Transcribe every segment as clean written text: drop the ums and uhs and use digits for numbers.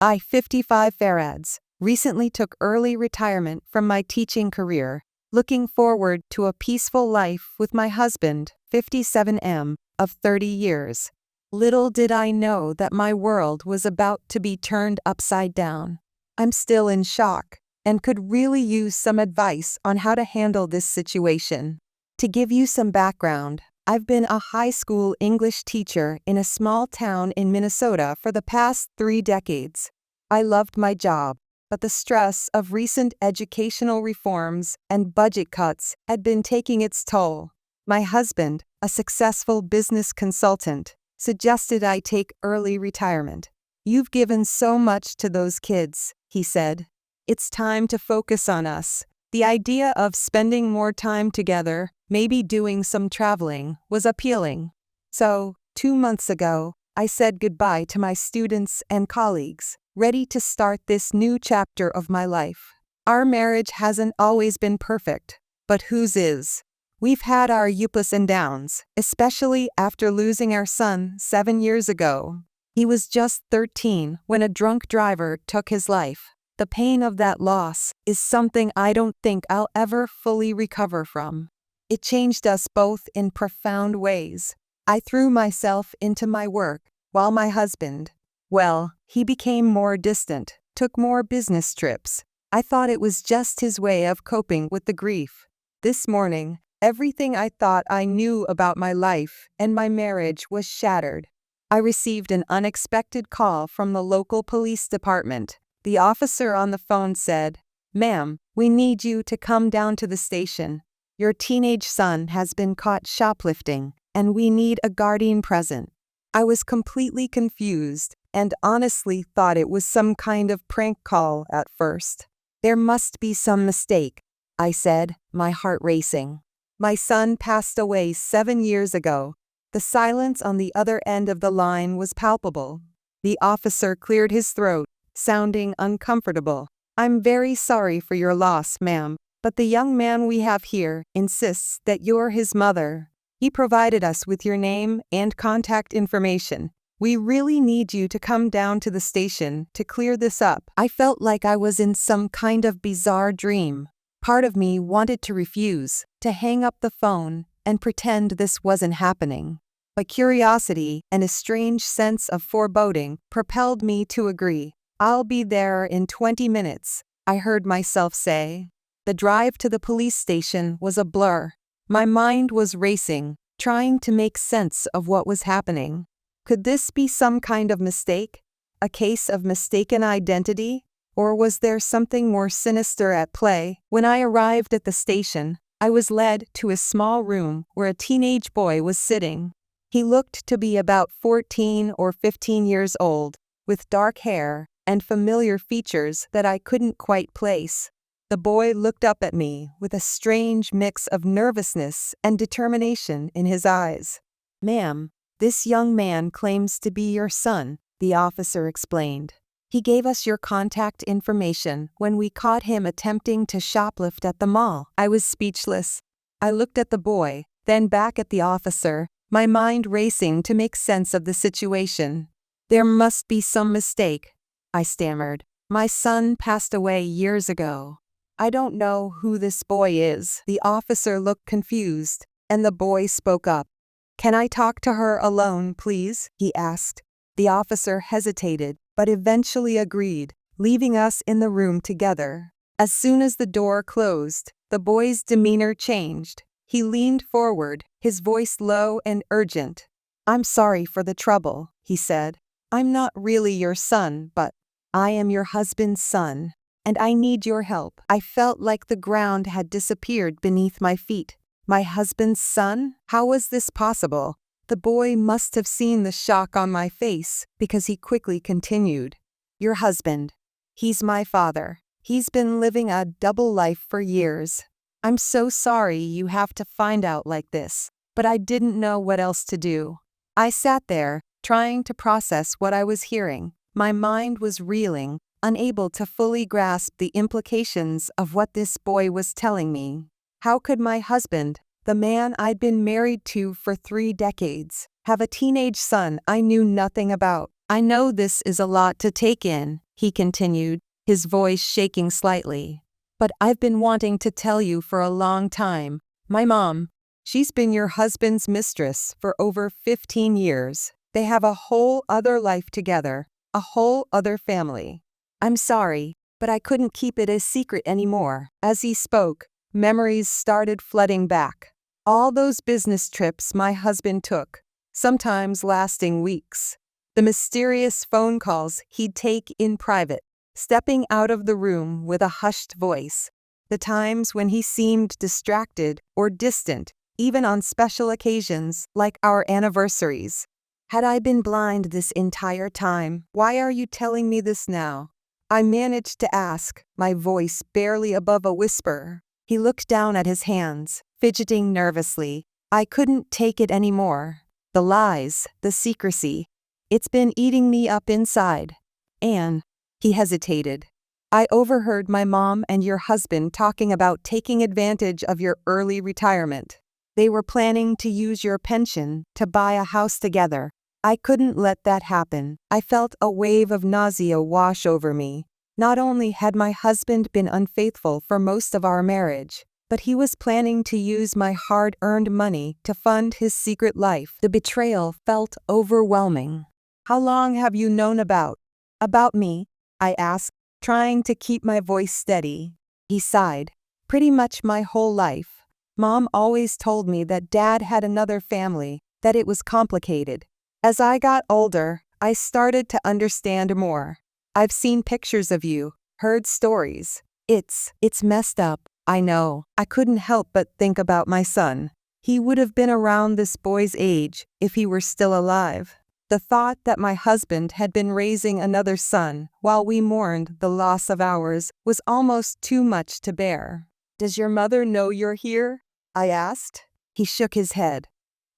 I, 55 Farads, recently took early retirement from my teaching career, looking forward to a peaceful life with my husband, 57M, of 30 years. Little did I know that my world was about to be turned upside down. I'm still in shock and could really use some advice on how to handle this situation. To give you some background, I've been a high school English teacher in a small town in Minnesota for the past 3 decades. I loved my job, but the stress of recent educational reforms and budget cuts had been taking its toll. My husband, a successful business consultant, suggested I take early retirement. "You've given so much to those kids," he said. "It's time to focus on us." The idea of spending more time together, maybe doing some traveling, was appealing. So, 2 months ago, I said goodbye to my students and colleagues, ready to start this new chapter of my life. Our marriage hasn't always been perfect, but whose is? We've had our ups and downs, especially after losing our son 7 years ago. He was just 13 when a drunk driver took his life. The pain of that loss is something I don't think I'll ever fully recover from. It changed us both in profound ways. I threw myself into my work, while my husband, well, he became more distant, took more business trips. I thought it was just his way of coping with the grief. This morning, everything I thought I knew about my life and my marriage was shattered. I received an unexpected call from the local police department. The officer on the phone said, "Ma'am, we need you to come down to the station. Your teenage son has been caught shoplifting, and we need a guardian present." I was completely confused and honestly thought it was some kind of prank call at first. "There must be some mistake," I said, my heart racing. "My son passed away 7 years ago." The silence on the other end of the line was palpable. The officer cleared his throat, sounding uncomfortable. "I'm very sorry for your loss, ma'am, but the young man we have here insists that you're his mother. He provided us with your name and contact information. We really need you to come down to the station to clear this up." I felt like I was in some kind of bizarre dream. Part of me wanted to refuse, to hang up the phone and pretend this wasn't happening. But curiosity and a strange sense of foreboding propelled me to agree. "I'll be there in 20 minutes, I heard myself say. The drive to the police station was a blur. My mind was racing, trying to make sense of what was happening. Could this be some kind of mistake? A case of mistaken identity? Or was there something more sinister at play? When I arrived at the station, I was led to a small room where a teenage boy was sitting. He looked to be about 14 or 15 years old, with dark hair and familiar features that I couldn't quite place. The boy looked up at me with a strange mix of nervousness and determination in his eyes. "Ma'am, this young man claims to be your son," the officer explained. "He gave us your contact information when we caught him attempting to shoplift at the mall." I was speechless. I looked at the boy, then back at the officer, my mind racing to make sense of the situation. "There must be some mistake," I stammered. "My son passed away years ago. I don't know who this boy is." The officer looked confused, and the boy spoke up. "Can I talk to her alone, please?" he asked. The officer hesitated, but eventually agreed, leaving us in the room together. As soon as the door closed, the boy's demeanor changed. He leaned forward, his voice low and urgent. "I'm sorry for the trouble," he said. "I'm not really your son, but I am your husband's son, and I need your help." I felt like the ground had disappeared beneath my feet. My husband's son? How was this possible? The boy must have seen the shock on my face, because he quickly continued. "Your husband. He's my father. He's been living a double life for years. I'm so sorry you have to find out like this, but I didn't know what else to do." I sat there, trying to process what I was hearing. My mind was reeling, unable to fully grasp the implications of what this boy was telling me. How could my husband, the man I'd been married to for 3 decades, have a teenage son I knew nothing about? "I know this is a lot to take in," he continued, his voice shaking slightly. But I've been wanting to tell you for a long time. My mom, she's been your husband's mistress for over 15 years. They have a whole other life together, a whole other family. I'm sorry, but I couldn't keep it a secret anymore. As he spoke, memories started flooding back. All those business trips my husband took, sometimes lasting weeks. The mysterious phone calls he'd take in private, stepping out of the room with a hushed voice. The times when he seemed distracted or distant, even on special occasions like our anniversaries. Had I been blind this entire time? Why are you telling me this now? I managed to ask, my voice barely above a whisper. He looked down at his hands, fidgeting nervously. I couldn't take it anymore. The lies, the secrecy. It's been eating me up inside. Anne. He hesitated. I overheard my mom and your husband talking about taking advantage of your early retirement. They were planning to use your pension to buy a house together. I couldn't let that happen. I felt a wave of nausea wash over me. Not only had my husband been unfaithful for most of our marriage, but he was planning to use my hard-earned money to fund his secret life. The betrayal felt overwhelming. How long have you known about me? I asked, trying to keep my voice steady. He sighed. Pretty much my whole life. Mom always told me that Dad had another family, that it was complicated. As I got older, I started to understand more. I've seen pictures of you, heard stories. It's messed up, I know. I couldn't help but think about my son. He would have been around this boy's age if he were still alive. The thought that my husband had been raising another son while we mourned the loss of ours was almost too much to bear. Does your mother know you're here? I asked. He shook his head.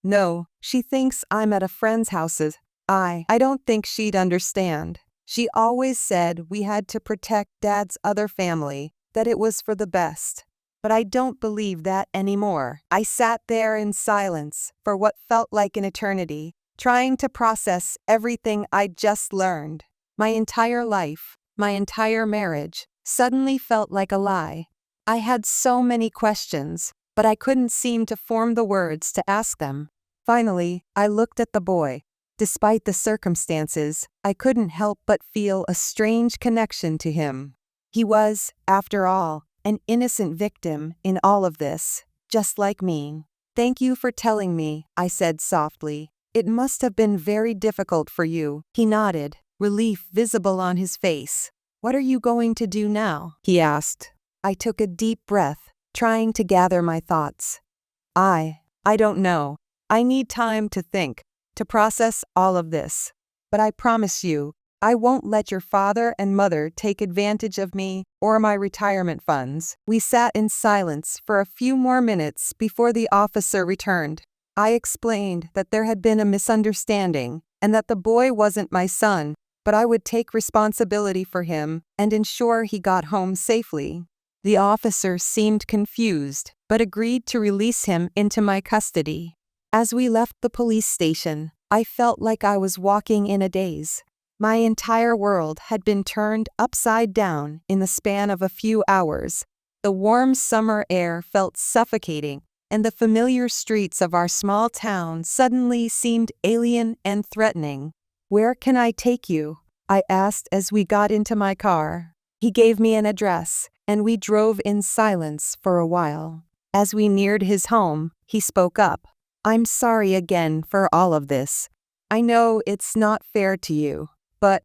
No, she thinks I'm at a friend's house. I don't think she'd understand. She always said we had to protect Dad's other family, that it was for the best. But I don't believe that anymore. I sat there in silence for what felt like an eternity, trying to process everything I'd just learned. My entire life, my entire marriage, suddenly felt like a lie. I had so many questions, but I couldn't seem to form the words to ask them. Finally, I looked at the boy. Despite the circumstances, I couldn't help but feel a strange connection to him. He was, after all, an innocent victim in all of this, just like me. Thank you for telling me, I said softly. It must have been very difficult for you. He nodded, relief visible on his face. What are you going to do now? He asked. I took a deep breath, trying to gather my thoughts. I don't know. I need time to think, to process all of this. But I promise you, I won't let your father and mother take advantage of me or my retirement funds. We sat in silence for a few more minutes before the officer returned. I explained that there had been a misunderstanding and that the boy wasn't my son, but I would take responsibility for him and ensure he got home safely. The officer seemed confused, but agreed to release him into my custody. As we left the police station, I felt like I was walking in a daze. My entire world had been turned upside down in the span of a few hours. The warm summer air felt suffocating, and the familiar streets of our small town suddenly seemed alien and threatening. Where can I take you? I asked as we got into my car. He gave me an address, and we drove in silence for a while. As we neared his home, he spoke up. I'm sorry again for all of this. I know it's not fair to you, but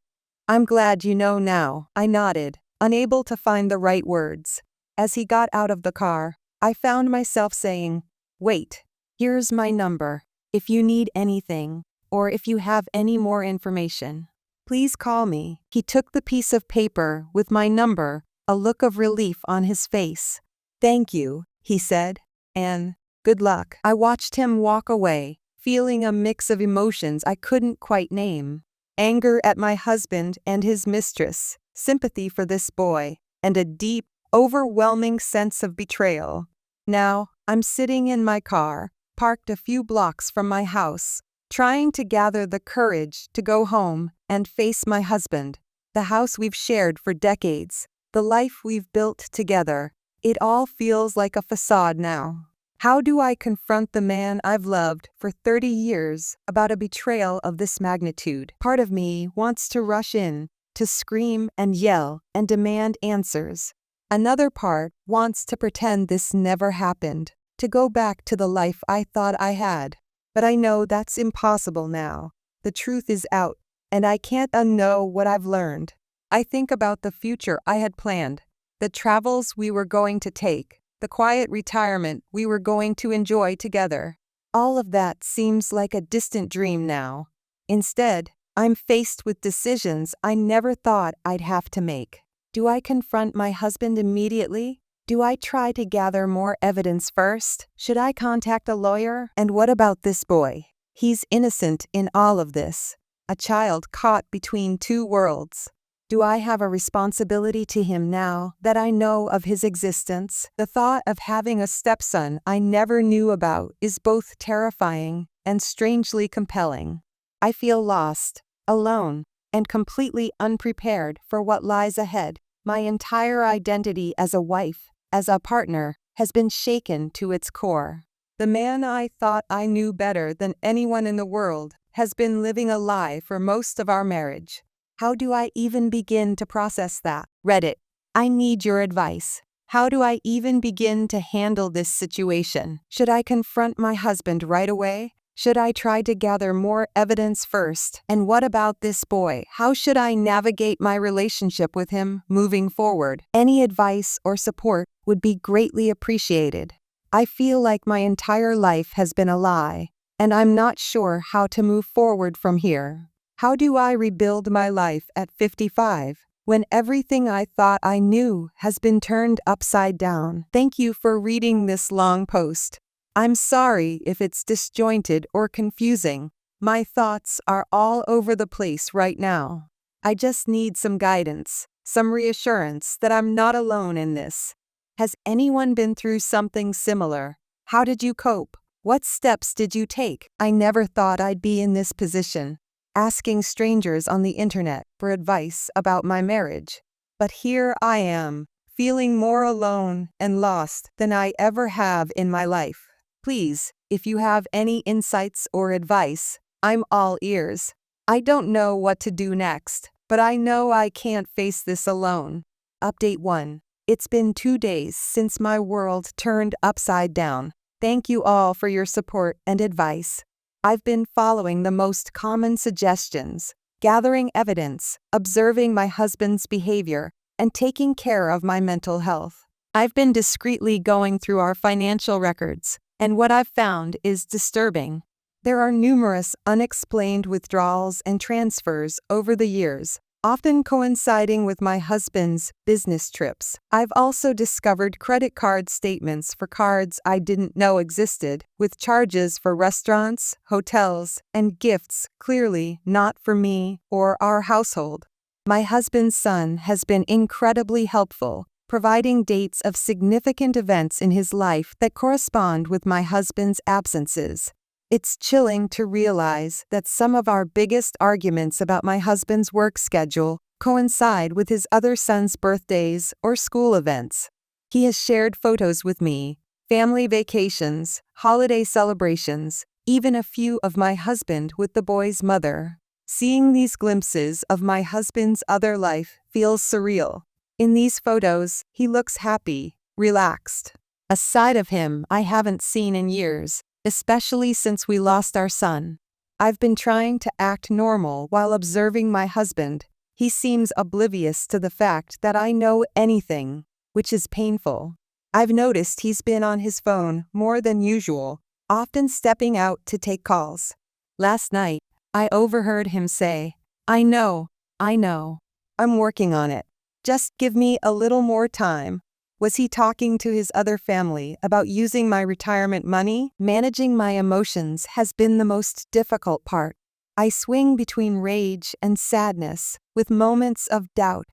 I'm glad you know now. I nodded, unable to find the right words. As he got out of the car, I found myself saying, "Wait, here's my number. If you need anything, or if you have any more information, please call me." He took the piece of paper with my number, a look of relief on his face. "Thank you," he said, "and good luck." I watched him walk away, feeling a mix of emotions I couldn't quite name. Anger at my husband and his mistress, sympathy for this boy, and a deep, overwhelming sense of betrayal. Now, I'm sitting in my car, parked a few blocks from my house, trying to gather the courage to go home and face my husband. the house we've shared for decades, the life we've built together. It all feels like a facade now. How do I confront the man I've loved for 30 years about a betrayal of this magnitude? Part of me wants to rush in, to scream and yell and demand answers. Another part wants to pretend this never happened, to go back to the life I thought I had. But I know that's impossible now. The truth is out, and I can't unknow what I've learned. I think about the future I had planned, the travels we were going to take, the quiet retirement we were going to enjoy together. All of that seems like a distant dream now. Instead, I'm faced with decisions I never thought I'd have to make. Do I confront my husband immediately? Do I try to gather more evidence first? Should I contact a lawyer? And what about this boy? He's innocent in all of this. A child caught between two worlds. Do I have a responsibility to him now that I know of his existence? The thought of having a stepson I never knew about is both terrifying and strangely compelling. I feel lost, alone, and completely unprepared for what lies ahead. My entire identity as a wife, as a partner, has been shaken to its core. The man I thought I knew better than anyone in the world has been living a lie for most of our marriage. How do I even begin to process that? Reddit, I need your advice. How do I even begin to handle this situation? Should I confront my husband right away? Should I try to gather more evidence first? And what about this boy? How should I navigate my relationship with him moving forward? Any advice or support would be greatly appreciated. I feel like my entire life has been a lie, and I'm not sure how to move forward from here. How do I rebuild my life at 55 when everything I thought I knew has been turned upside down? Thank you for reading this long post. I'm sorry if it's disjointed or confusing. My thoughts are all over the place right now. I just need some guidance, some reassurance that I'm not alone in this. Has anyone been through something similar? How did you cope? What steps did you take? I never thought I'd be in this position, asking strangers on the internet for advice about my marriage. But here I am, feeling more alone and lost than I ever have in my life. Please, if you have any insights or advice, I'm all ears. I don't know what to do next, but I know I can't face this alone. Update 1. It's been 2 days since my world turned upside down. Thank you all for your support and advice. I've been following the most common suggestions, gathering evidence, observing my husband's behavior, and taking care of my mental health. I've been discreetly going through our financial records, and what I've found is disturbing. There are numerous unexplained withdrawals and transfers over the years, often coinciding with my husband's business trips. I've also discovered credit card statements for cards I didn't know existed, with charges for restaurants, hotels, and gifts clearly not for me or our household. My husband's son has been incredibly helpful, providing dates of significant events in his life that correspond with my husband's absences. It's chilling to realize that some of our biggest arguments about my husband's work schedule coincide with his other son's birthdays or school events. He has shared photos with me, family vacations, holiday celebrations, even a few of my husband with the boy's mother. Seeing these glimpses of my husband's other life feels surreal. In these photos, he looks happy, relaxed. A side of him I haven't seen in years, especially since we lost our son. I've been trying to act normal while observing my husband. He seems oblivious to the fact that I know anything, which is painful. I've noticed he's been on his phone more than usual, often stepping out to take calls. Last night, I overheard him say, I know, I'm working on it. Just give me a little more time. Was he talking to his other family about using my retirement money? Managing my emotions has been the most difficult part. I swing between rage and sadness, with moments of doubt.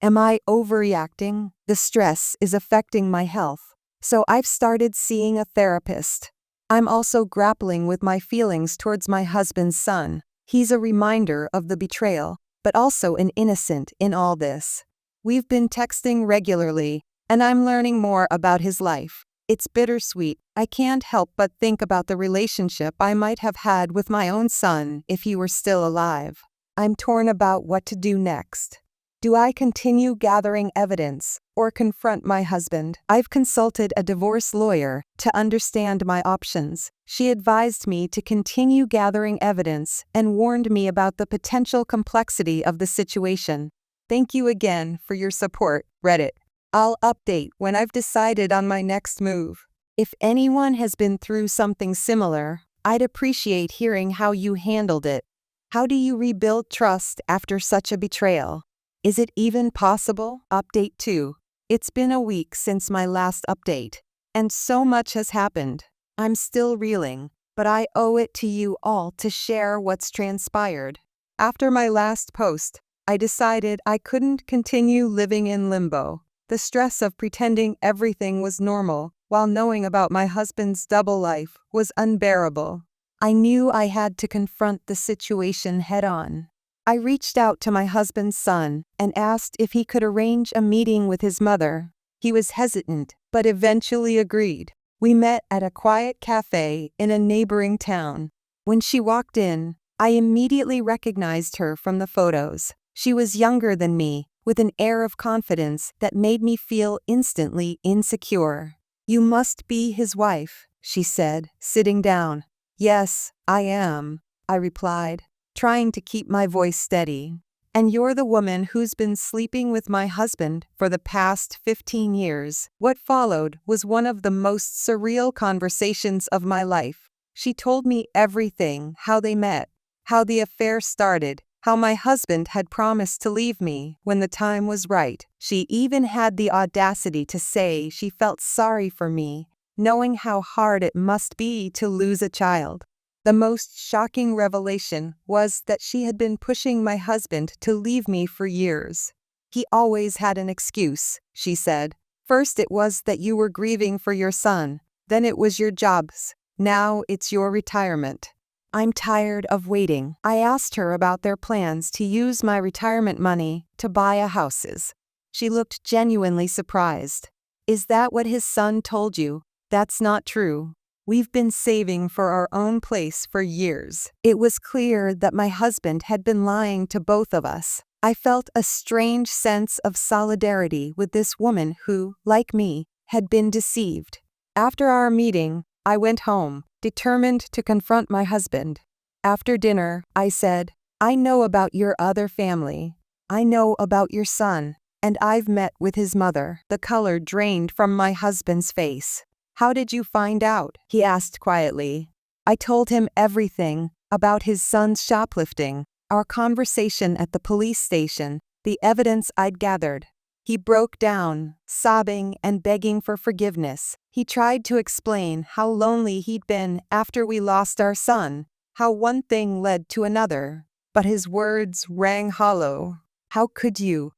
Am I overreacting? The stress is affecting my health, so I've started seeing a therapist. I'm also grappling with my feelings towards my husband's son. He's a reminder of the betrayal, but also an innocent in all this. We've been texting regularly, and I'm learning more about his life. It's bittersweet. I can't help but think about the relationship I might have had with my own son if he were still alive. I'm torn about what to do next. Do I continue gathering evidence or confront my husband? I've consulted a divorce lawyer to understand my options. She advised me to continue gathering evidence and warned me about the potential complexity of the situation. Thank you again for your support, Reddit. I'll update when I've decided on my next move. If anyone has been through something similar, I'd appreciate hearing how you handled it. How do you rebuild trust after such a betrayal? Is it even possible? Update 2. It's been a week since my last update, and so much has happened. I'm still reeling, but I owe it to you all to share what's transpired. After my last post, I decided I couldn't continue living in limbo. The stress of pretending everything was normal while knowing about my husband's double life was unbearable. I knew I had to confront the situation head-on. I reached out to my husband's son and asked if he could arrange a meeting with his mother. He was hesitant, but eventually agreed. We met at a quiet cafe in a neighboring town. When she walked in, I immediately recognized her from the photos. She was younger than me, with an air of confidence that made me feel instantly insecure. "You must be his wife," she said, sitting down. "Yes, I am," I replied, trying to keep my voice steady. "And you're the woman who's been sleeping with my husband for the past 15 years. What followed was one of the most surreal conversations of my life. She told me everything: how they met, how the affair started, how my husband had promised to leave me when the time was right. She even had the audacity to say she felt sorry for me, knowing how hard it must be to lose a child. The most shocking revelation was that she had been pushing my husband to leave me for years. He always had an excuse," she said. "First it was that you were grieving for your son, then it was your jobs, now it's your retirement." I'm tired of waiting. I asked her about their plans to use my retirement money to buy a houses. She looked genuinely surprised. "Is that what his son told you?" "That's not true. We've been saving for our own place for years." It was clear that my husband had been lying to both of us. I felt a strange sense of solidarity with this woman who, like me, had been deceived. After our meeting, I went home, determined to confront my husband. After dinner, I said, "I know about your other family. I know about your son, and I've met with his mother." The color drained from my husband's face. "How did you find out?" he asked quietly. I told him everything about his son's shoplifting, our conversation at the police station, the evidence I'd gathered. He broke down, sobbing and begging for forgiveness. He tried to explain how lonely he'd been after we lost our son, how one thing led to another, but his words rang hollow. "How could you?"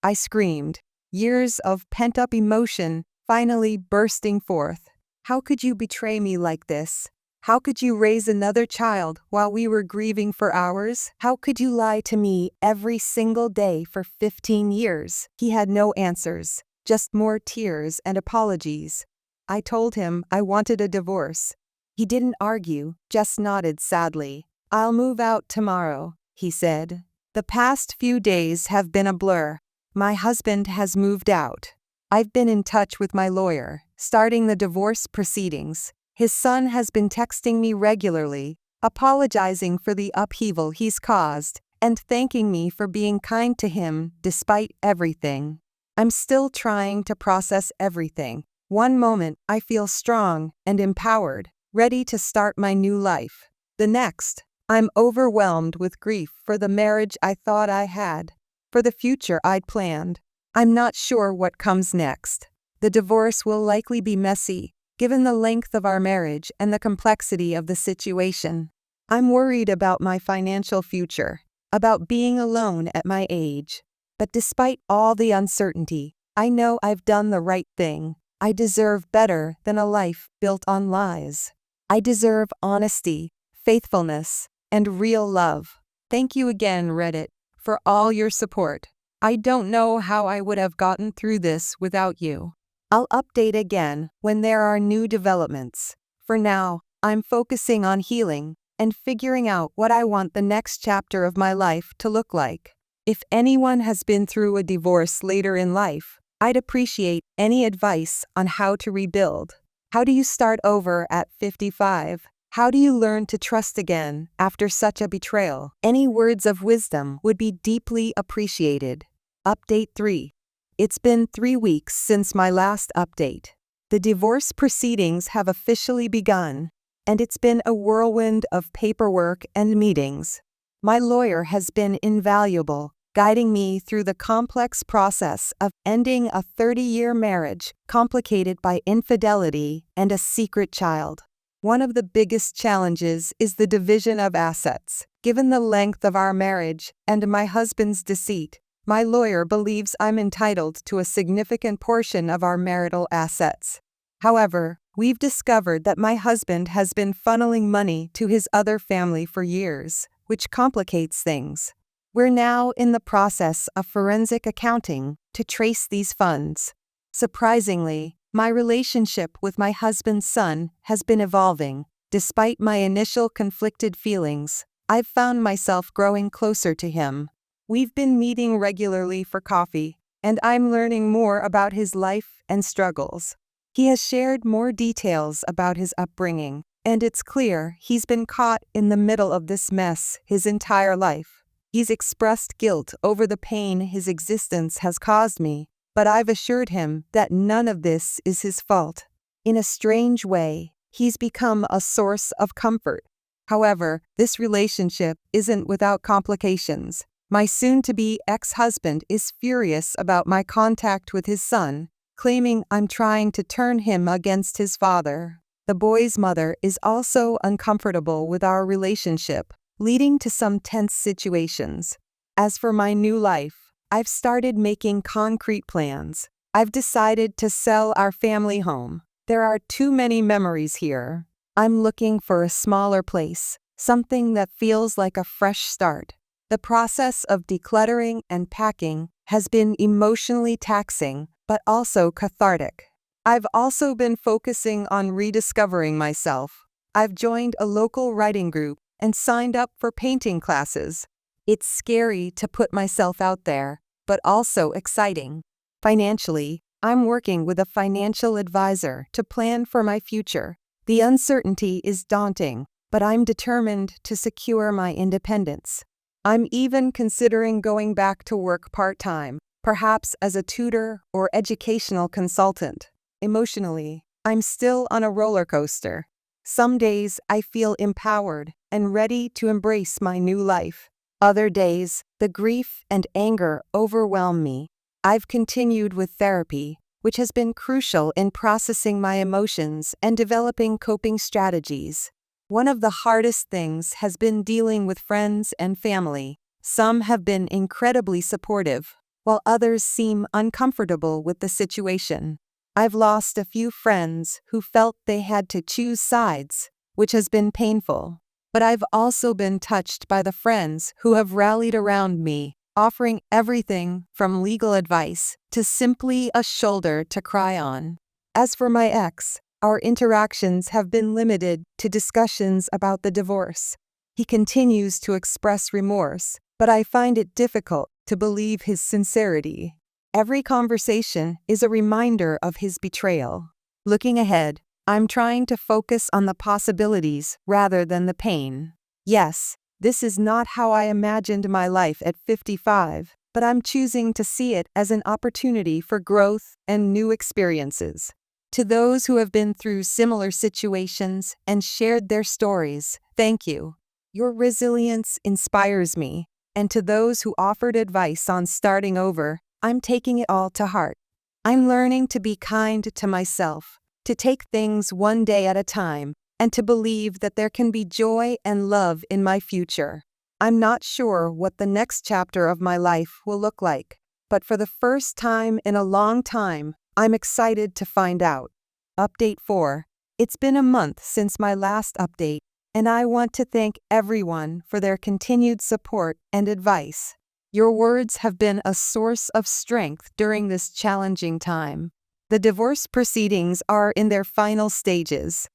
I screamed, years of pent-up emotion finally bursting forth. "How could you betray me like this? How could you raise another child while we were grieving for ours? How could you lie to me every single day for 15 years? He had no answers, just more tears and apologies. I told him I wanted a divorce. He didn't argue, just nodded sadly. "I'll move out tomorrow," he said. The past few days have been a blur. My husband has moved out. I've been in touch with my lawyer, starting the divorce proceedings. His son has been texting me regularly, apologizing for the upheaval he's caused, and thanking me for being kind to him despite everything. I'm still trying to process everything. One moment, I feel strong and empowered, ready to start my new life. The next, I'm overwhelmed with grief for the marriage I thought I had, for the future I'd planned. I'm not sure what comes next. The divorce will likely be messy, given the length of our marriage and the complexity of the situation. I'm worried about my financial future, about being alone at my age. But despite all the uncertainty, I know I've done the right thing. I deserve better than a life built on lies. I deserve honesty, faithfulness, and real love. Thank you again, Reddit, for all your support. I don't know how I would have gotten through this without you. I'll update again when there are new developments. For now, I'm focusing on healing and figuring out what I want the next chapter of my life to look like. If anyone has been through a divorce later in life, I'd appreciate any advice on how to rebuild. How do you start over at 55? How do you learn to trust again after such a betrayal? Any words of wisdom would be deeply appreciated. Update 3. It's been 3 weeks since my last update. The divorce proceedings have officially begun, and it's been a whirlwind of paperwork and meetings. My lawyer has been invaluable, guiding me through the complex process of ending a 30-year marriage complicated by infidelity and a secret child. One of the biggest challenges is the division of assets. Given the length of our marriage and my husband's deceit, my lawyer believes I'm entitled to a significant portion of our marital assets. However, we've discovered that my husband has been funneling money to his other family for years, which complicates things. We're now in the process of forensic accounting to trace these funds. Surprisingly, my relationship with my husband's son has been evolving. Despite my initial conflicted feelings, I've found myself growing closer to him. We've been meeting regularly for coffee, and I'm learning more about his life and struggles. He has shared more details about his upbringing, and it's clear he's been caught in the middle of this mess his entire life. He's expressed guilt over the pain his existence has caused me, but I've assured him that none of this is his fault. In a strange way, he's become a source of comfort. However, this relationship isn't without complications. My soon-to-be ex-husband is furious about my contact with his son, claiming I'm trying to turn him against his father. The boy's mother is also uncomfortable with our relationship, leading to some tense situations. As for my new life, I've started making concrete plans. I've decided to sell our family home. There are too many memories here. I'm looking for a smaller place, something that feels like a fresh start. The process of decluttering and packing has been emotionally taxing, but also cathartic. I've also been focusing on rediscovering myself. I've joined a local writing group and signed up for painting classes. It's scary to put myself out there, but also exciting. Financially, I'm working with a financial advisor to plan for my future. The uncertainty is daunting, but I'm determined to secure my independence. I'm even considering going back to work part-time, perhaps as a tutor or educational consultant. Emotionally, I'm still on a roller coaster. Some days I feel empowered and ready to embrace my new life. Other days, the grief and anger overwhelm me. I've continued with therapy, which has been crucial in processing my emotions and developing coping strategies. One of the hardest things has been dealing with friends and family. Some have been incredibly supportive, while others seem uncomfortable with the situation. I've lost a few friends who felt they had to choose sides, which has been painful. But I've also been touched by the friends who have rallied around me, offering everything from legal advice to simply a shoulder to cry on. As for my ex, our interactions have been limited to discussions about the divorce. He continues to express remorse, but I find it difficult to believe his sincerity. Every conversation is a reminder of his betrayal. Looking ahead, I'm trying to focus on the possibilities rather than the pain. Yes, this is not how I imagined my life at 55, but I'm choosing to see it as an opportunity for growth and new experiences. To those who have been through similar situations and shared their stories, thank you. Your resilience inspires me, and to those who offered advice on starting over, I'm taking it all to heart. I'm learning to be kind to myself, to take things one day at a time, and to believe that there can be joy and love in my future. I'm not sure what the next chapter of my life will look like, but for the first time in a long time, I'm excited to find out. Update 4. It's been a month since my last update, and I want to thank everyone for their continued support and advice. Your words have been a source of strength during this challenging time. The divorce proceedings are in their final stages.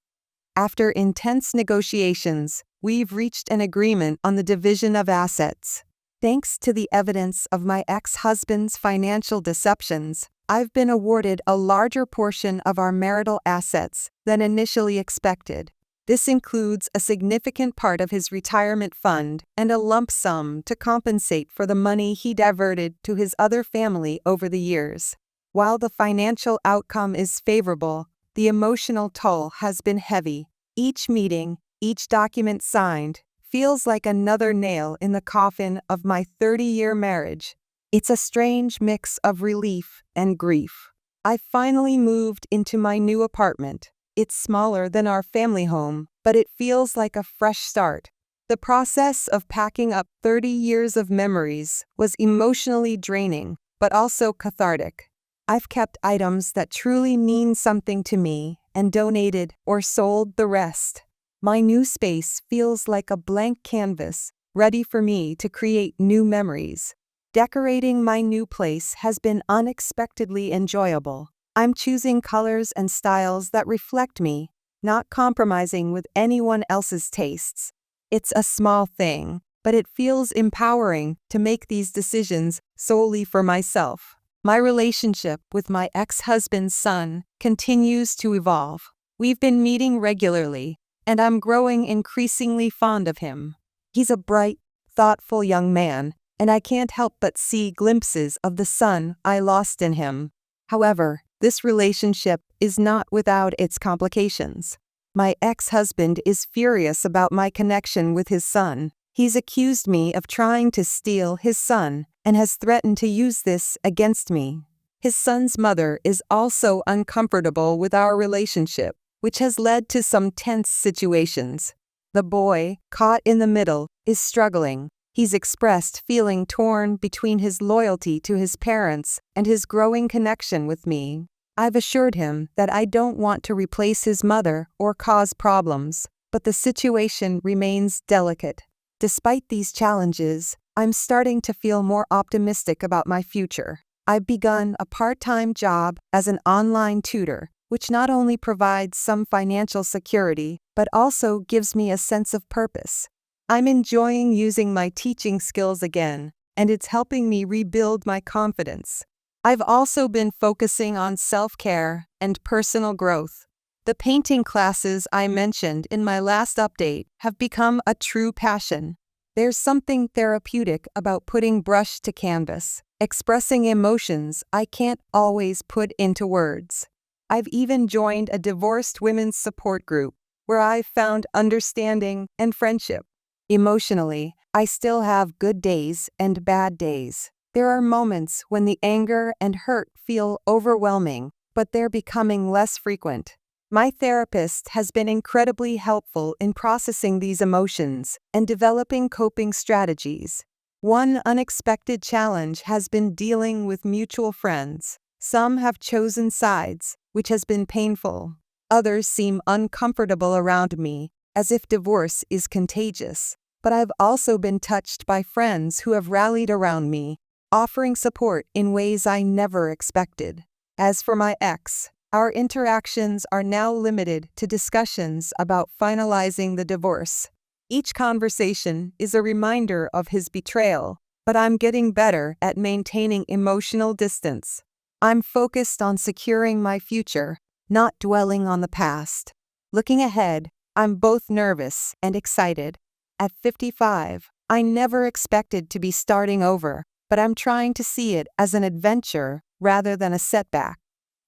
After intense negotiations, we've reached an agreement on the division of assets. Thanks to the evidence of my ex-husband's financial deceptions, I've been awarded a larger portion of our marital assets than initially expected. This includes a significant part of his retirement fund and a lump sum to compensate for the money he diverted to his other family over the years. While the financial outcome is favorable, the emotional toll has been heavy. Each meeting, each document signed, feels like another nail in the coffin of my 30-year marriage. It's a strange mix of relief and grief. I finally moved into my new apartment. It's smaller than our family home, but it feels like a fresh start. The process of packing up 30 years of memories was emotionally draining, but also cathartic. I've kept items that truly mean something to me and donated or sold the rest. My new space feels like a blank canvas, ready for me to create new memories. Decorating my new place has been unexpectedly enjoyable. I'm choosing colors and styles that reflect me, not compromising with anyone else's tastes. It's a small thing, but it feels empowering to make these decisions solely for myself. My relationship with my ex-husband's son continues to evolve. We've been meeting regularly, and I'm growing increasingly fond of him. He's a bright, thoughtful young man, and I can't help but see glimpses of the son I lost in him. However, this relationship is not without its complications. My ex-husband is furious about my connection with his son. He's accused me of trying to steal his son and has threatened to use this against me. His son's mother is also uncomfortable with our relationship, which has led to some tense situations. The boy, caught in the middle, is struggling. He's expressed feeling torn between his loyalty to his parents and his growing connection with me. I've assured him that I don't want to replace his mother or cause problems, but the situation remains delicate. Despite these challenges, I'm starting to feel more optimistic about my future. I've begun a part-time job as an online tutor, which not only provides some financial security, but also gives me a sense of purpose. I'm enjoying using my teaching skills again, and it's helping me rebuild my confidence. I've also been focusing on self-care and personal growth. The painting classes I mentioned in my last update have become a true passion. There's something therapeutic about putting brush to canvas, expressing emotions I can't always put into words. I've even joined a divorced women's support group, where I've found understanding and friendship. Emotionally, I still have good days and bad days. There are moments when the anger and hurt feel overwhelming, but they're becoming less frequent. My therapist has been incredibly helpful in processing these emotions and developing coping strategies. One unexpected challenge has been dealing with mutual friends. Some have chosen sides, which has been painful. Others seem uncomfortable around me, as if divorce is contagious. But I've also been touched by friends who have rallied around me, offering support in ways I never expected. As for my ex, our interactions are now limited to discussions about finalizing the divorce. Each conversation is a reminder of his betrayal, but I'm getting better at maintaining emotional distance. I'm focused on securing my future, not dwelling on the past. Looking ahead, I'm both nervous and excited. At 55, I never expected to be starting over, but I'm trying to see it as an adventure rather than a setback.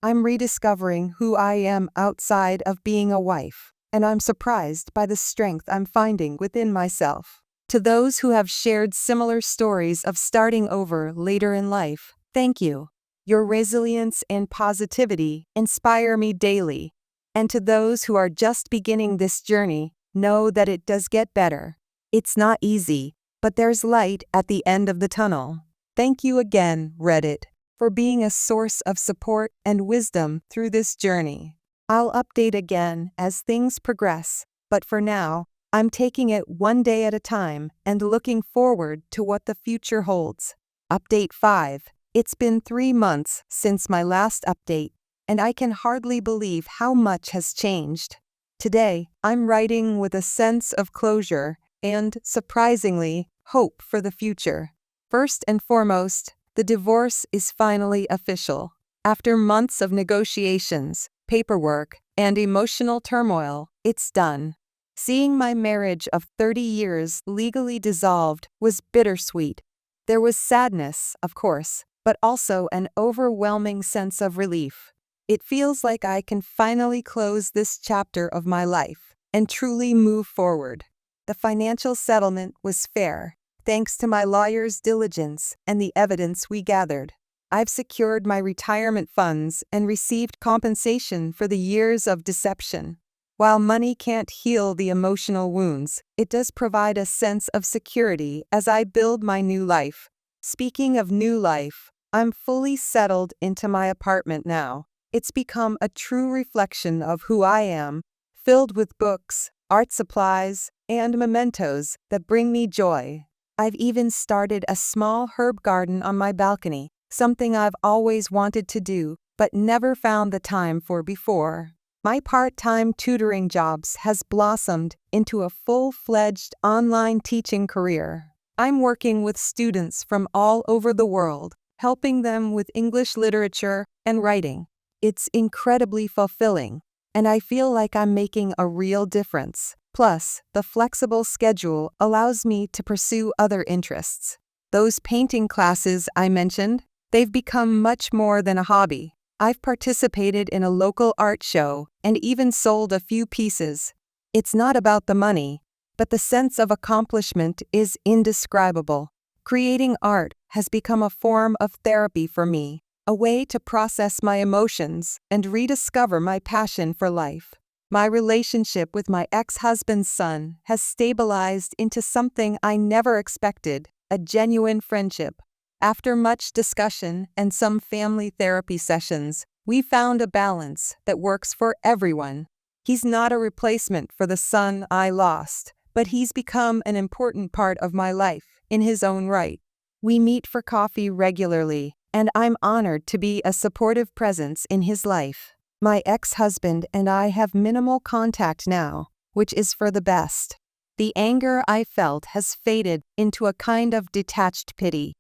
I'm rediscovering who I am outside of being a wife, and I'm surprised by the strength I'm finding within myself. To those who have shared similar stories of starting over later in life, thank you. Your resilience and positivity inspire me daily. And to those who are just beginning this journey, know that it does get better. It's not easy, but there's light at the end of the tunnel. Thank you again, Reddit, for being a source of support and wisdom through this journey. I'll update again as things progress, but for now, I'm taking it one day at a time and looking forward to what the future holds. Update 5. It's been 3 months since my last update, and I can hardly believe how much has changed. Today, I'm writing with a sense of closure and, surprisingly, hope for the future. First and foremost, the divorce is finally official. After months of negotiations, paperwork, and emotional turmoil, it's done. Seeing my marriage of 30 years legally dissolved was bittersweet. There was sadness, of course, but also an overwhelming sense of relief. It feels like I can finally close this chapter of my life and truly move forward. The financial settlement was fair, thanks to my lawyer's diligence and the evidence we gathered. I've secured my retirement funds and received compensation for the years of deception. While money can't heal the emotional wounds, it does provide a sense of security as I build my new life. Speaking of new life, I'm fully settled into my apartment now. It's become a true reflection of who I am, filled with books, art supplies, and mementos that bring me joy. I've even started a small herb garden on my balcony, something I've always wanted to do, but never found the time for before. My part-time tutoring jobs has blossomed into a full-fledged online teaching career. I'm working with students from all over the world, helping them with English literature and writing. It's incredibly fulfilling, and I feel like I'm making a real difference. Plus, the flexible schedule allows me to pursue other interests. Those painting classes I mentioned, they've become much more than a hobby. I've participated in a local art show and even sold a few pieces. It's not about the money, but the sense of accomplishment is indescribable. Creating art has become a form of therapy for me, a way to process my emotions and rediscover my passion for life. My relationship with my ex-husband's son has stabilized into something I never expected, a genuine friendship. After much discussion and some family therapy sessions, we found a balance that works for everyone. He's not a replacement for the son I lost, but he's become an important part of my life in his own right. We meet for coffee regularly, and I'm honored to be a supportive presence in his life. My ex-husband and I have minimal contact now, which is for the best. The anger I felt has faded into a kind of detached pity.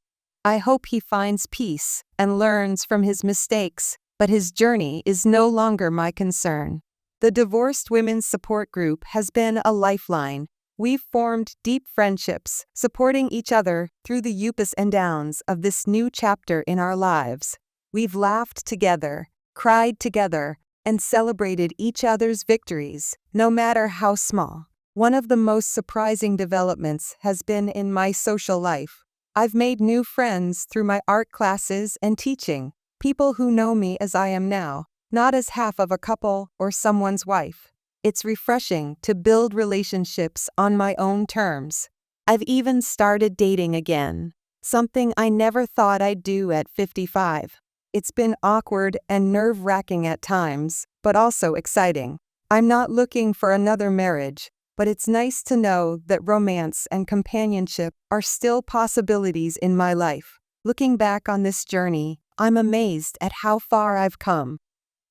I hope he finds peace and learns from his mistakes, but his journey is no longer my concern. The Divorced Women's Support Group has been a lifeline. We've formed deep friendships, supporting each other through the ups and downs of this new chapter in our lives. We've laughed together, cried together, and celebrated each other's victories, no matter how small. One of the most surprising developments has been in my social life. I've made new friends through my art classes and teaching, people who know me as I am now, not as half of a couple or someone's wife. It's refreshing to build relationships on my own terms. I've even started dating again, something I never thought I'd do at 55. It's been awkward and nerve-wracking at times, but also exciting. I'm not looking for another marriage, but it's nice to know that romance and companionship are still possibilities in my life. Looking back on this journey, I'm amazed at how far I've come.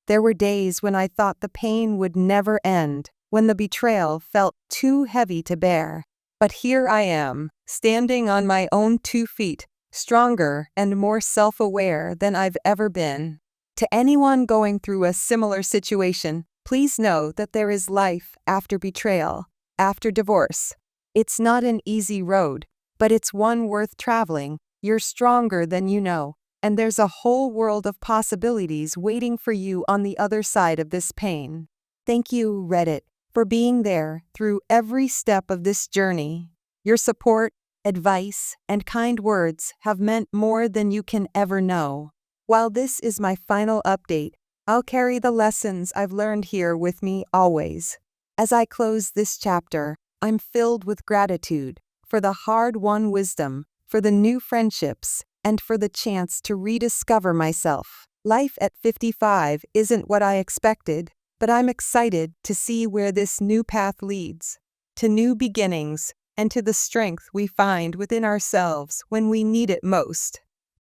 There were days when I thought the pain would never end, when the betrayal felt too heavy to bear. But here I am, standing on my own 2 feet, stronger and more self-aware than I've ever been. To anyone going through a similar situation, please know that there is life after betrayal, after divorce. It's not an easy road, but it's one worth traveling. You're stronger than you know, and there's a whole world of possibilities waiting for you on the other side of this pain. Thank you, Reddit, for being there through every step of this journey. Your support, advice, and kind words have meant more than you can ever know. While this is my final update, I'll carry the lessons I've learned here with me always. As I close this chapter, I'm filled with gratitude for the hard-won wisdom, for the new friendships, and for the chance to rediscover myself. Life at 55 isn't what I expected, but I'm excited to see where this new path leads, to new beginnings, and to the strength we find within ourselves when we need it most.